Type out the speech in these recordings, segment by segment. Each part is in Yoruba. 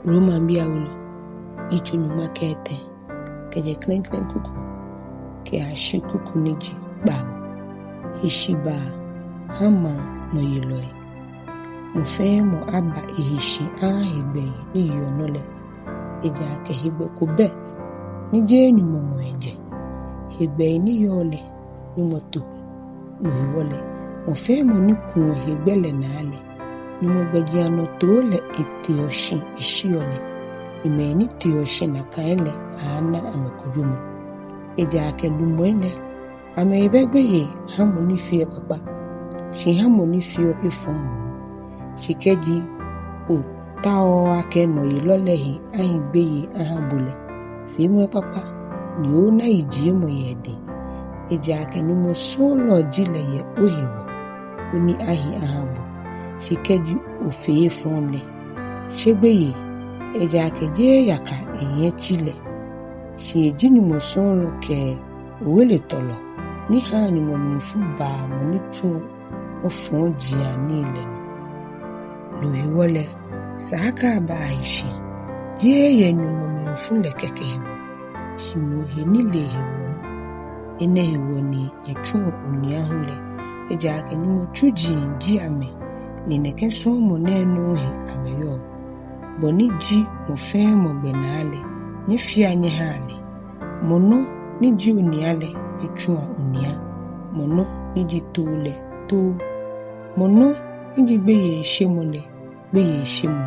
Romabii Awolo ichu nyuma kete keje klen kuku ke ashi kuku niji bawo Heshibaa ha maŋnɔyelɔi mo fe mo aba ehishi ahegbe ni yonole eja ke hegbe ko be ni je nyuma mo eje hegbe ni yole ni moto mo hiwole mo fe mo ni kun hegbele na ale ni mo gbeji ano to le etioshi ishiole ni me ni tioshi na kaile ana amakojo mo eja ke lumoine ame ebegbe ha mo ni fie papa shi ha mo ni fie efon shikeji o tao ake nɔyelɔi ahin gbeye aha bole fi mo papa ni o na iji mo yede eja ke ni mo solo jile ye ohewo oni ahin aha bo shikeji o fe fon le shegbeye eja ke je yaka eyen chile shi eji ni mo solo ke owele tolo ni ha ni mo mfu ba mo ni tun o fon jia ni ile no hiwole saka ba ishi je ye ni mo mfu le keke hiwo shi mo he ni le hiwo ene hiwo ni etun oni ahule eja ke ni mo tuji ji ame ni neke so mo na no he ameyo boni ji mo fe mo gbenale ni fi anye ha ale mo no ni ji oni ale etun onia mo no ni ji tole to mo no ni ji gbeye shemole gbeye shemu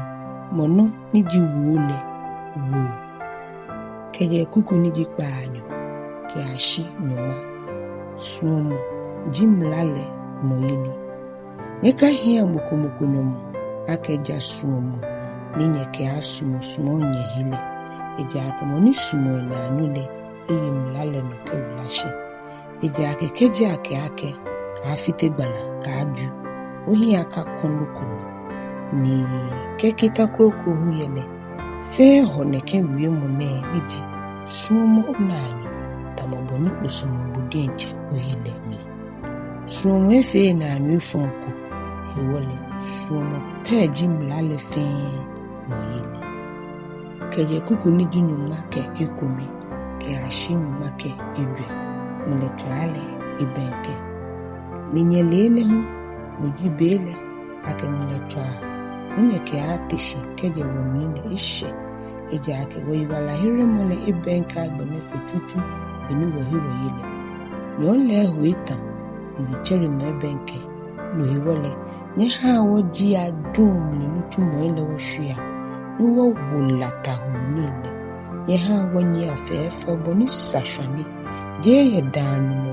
mo no ni ji wole wo keje kuku ni ji paanyo ke ashi nyuma Suɔmɔ ji mlale nɔyeli neka hia mokomoko nyomo akeja Suɔmɔ ni nyeke asumo sumo nyehile eja ke mo ni sumo na anyule eyi mlale no ke ulashi eja ke keje ake ka afite gbala ka aju ohi aka kono ni kekita krokro hu yele fe ho ne ke wie mo ne niji Suɔmɔ onanyo tamoboni usumo budenche ohile mi Suɔmɔ efe na anyu fonko hiwole Suɔmɔ peji mlale fe nɔyeli keje kuku niji nyuma ke ekomi ke ashi nyuma ke edwe Ŋmɛlɛtswaa ebɛŋkɛ ninyelele hu mujibele ake Ŋmɛlɛtswaa ninyeke atishi keje womile ishe eja ake woyibala hiremole ebɛŋkɛ agbene fetutu beni wohiwo yile nyole huita ni chere mo ebɛŋkɛ no hiwole nye ha woji adum ni nutu moile wo hwia ni wo wolata hunile nye ha wonye afefe boni sashani je ye danu mo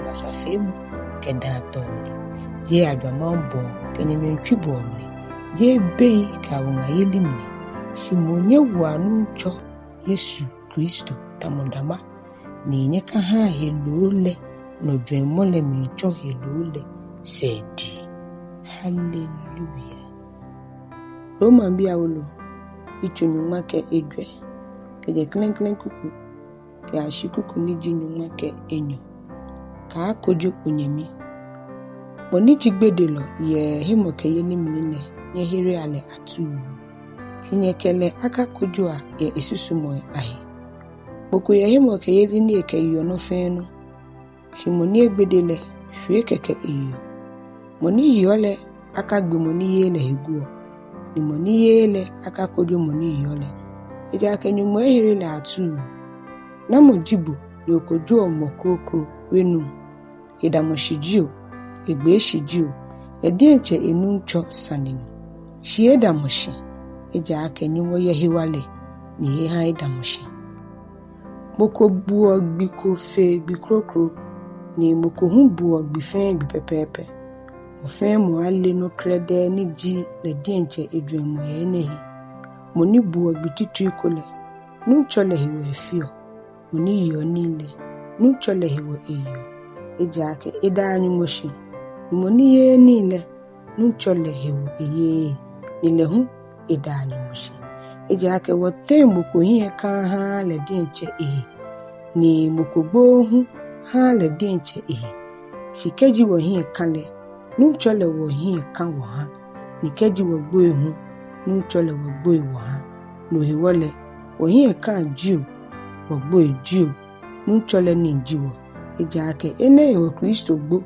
basa femu ke datoni je agamambo kenyentwi bomni je bei ka wonayeli mni shimonye wanu cho Yesu Kristo tamodama ni nyeka ha helule no dwemole mi cho helule sedi hallelujah Romabii Awolo ichu nyuma ke edwe keje klen kuku ke ashi kuku niji nyuma ke enyo Kaakojo onyɛmi boni jigbedelo ye himoke yeli minile nye hiri ale atu hinyekele aka kojo a ye isusumo ahi boko ye himoke yeli ni eke yono feno shimoni egbedele hwe keke iyo moni yole aka gbe moni yele heguo ni moni yele aka kojo moni yole eja kenyumo hiri le atu na mojibo ni okojo mokrokro wenu edamoshijio egbeshijio edienche enuncho sanini shi edamoshi eja akenyumo yehiwale ni ha edamoshi moko buo gbiko fe gbikrokro ni moko hu buo gbife gbipepepe mo fe mo ale no krede ni ji le dienche edwemu ye nehi mo ni buo gbititu ikole nuncho le hiwe fio mo ni yo nile nuncho le hiwe iyo eja ake eda anyu moshi moni ye nile nuncho le hiwe eye nile hu eda anyu moshi eja ake wote moko hiye ka ha le dienche ni moko gbo hu ha le dienche shikeji wo hiye kale nuncho le wo hiye kan wo ha ni keji wo gbo hu nuncho le wo gbo wo ha no hiwole ohi ka jiu ogbo jiu nchole ni jiwo ejake ene ewo Kristo gbo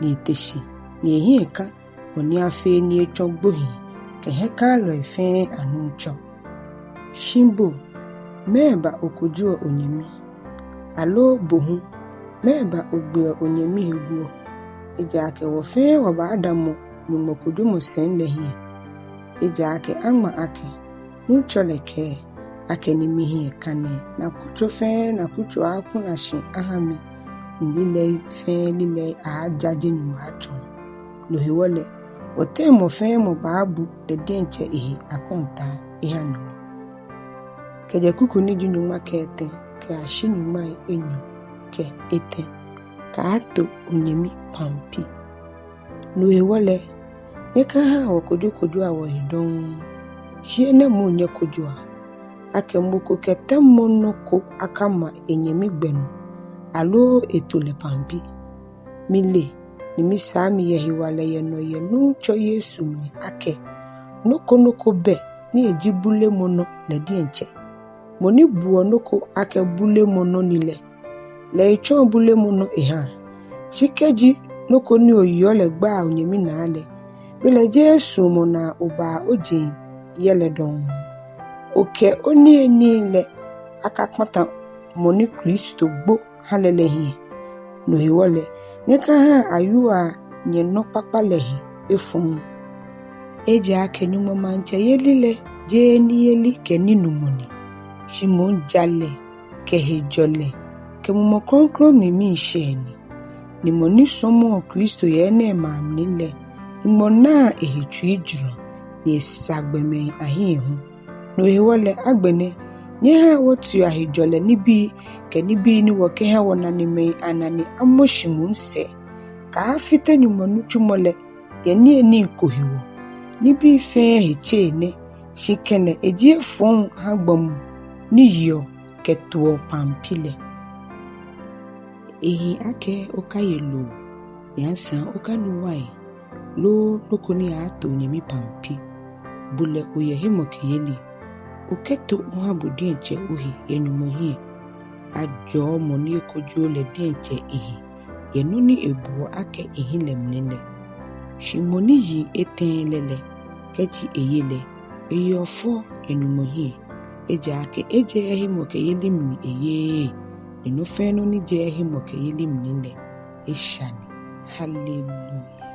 ni eteshi ni ehi ka oni afe ni echo gbohi ke he ka lo ife anu ncho shimbo meba okojo onyɛmi alo bohu meba ogbe onyɛmi heguo ejake wo fe wo ba adamo ni mokojo mo senle hi ejake ama ake nchole ke ake ni mihi kane na kucho fe na kucho akuna shi ahami ndile fe lile ajaje ni macho no hiwole ote mo fe mo babu de denche ehi akonta ihanu keje kuku ni junu makete ke ashini mai enyu ke ete Kaato onyɛmi pampi no hiwole eka ha wokojo awo hidon shiene mu nye kojo ake mboko kete monoko akama enyemi gbenu alo etole pampi mile ni misami yehiwale yeno yenu cho Yesu ni ake noko be ni ejibule mono le dienche moni buo noko ake bule mono nile le icho bule mono eha chikeji noko ni oyole gba onyemi na ale bele Yesu mona oba oje yele don oke oni enile akakmata moni Kristo gbo halelehi no hiwole nyeka ha ayua nyeno papalehi efun eje ake nyumo manche yelile je ni yeli ke ninumoni shimon jale ke hejole ke mumo konkro ni mi sheni ni moni somo Kristo yene mamnile ni mona ehichu ijuro ni sagbeme ahihu no hiwole agbene nye ha wotu ahijole nibi ke nibi ni woke ha wona ni me anani amoshimun se ka afite nyumonu chumole ye ni eni kohiwo nibi fe heche ne shikene ejie fon ha gbom ni yo ketuo pampile ehi ake okayelo yansa okanuwai lo lokoni ato onyɛmi pampi bule oyehimo keyeli oketo ohabodi enche ohi yenyumohi ajo moni ekojo le dienche ehi yenuni ebuo ake ehi lemnele shimoni yi etenlele keji eyele eyofo yenyumohi eje ake eje ehimo keyeli mni eye eno feno ni je ehimo keyeli mnile eshani hallelujah.